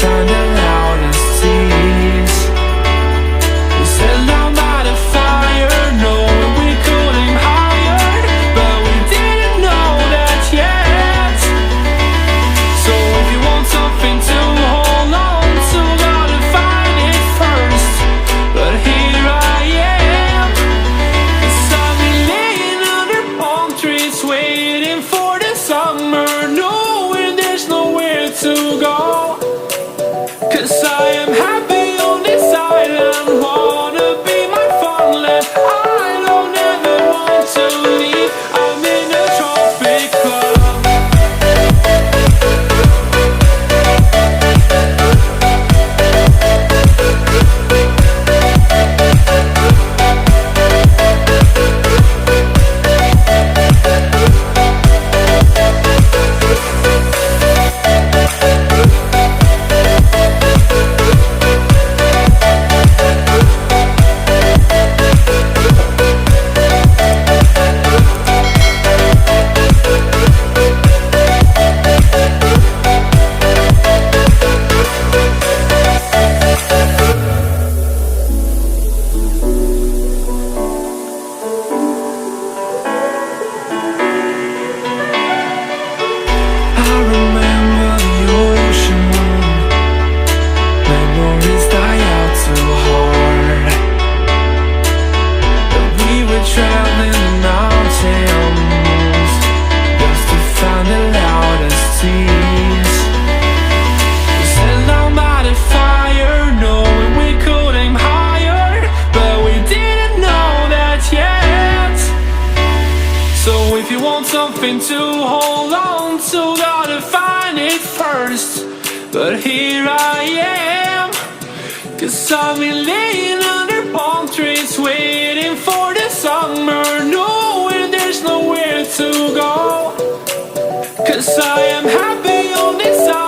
find the loudest tease. We sat down by the fire, knowing we could aim higher, but we didn't know that yet. So if you want something to hold on to, gotta find it first. But here I am, 'cause I've been laying under palm trees, waiting for the summer, knowing there's nowhere to go. 'Cause I am happy on this island, wanna be my farmland. I don't ever want to leave, I'm in a tropic club. I remember the ocean moon, memories die out too hard. But we were traveling the mountains just to find the loudest tease. We sat down by the fire, knowing we could aim higher, but we didn't know that yet. So if you want something to hold on to, gotta find it first. But here I am, 'cause I've been laying under palm trees, waiting for the summer, knowing there's nowhere to go. 'Cause I am happy on this island.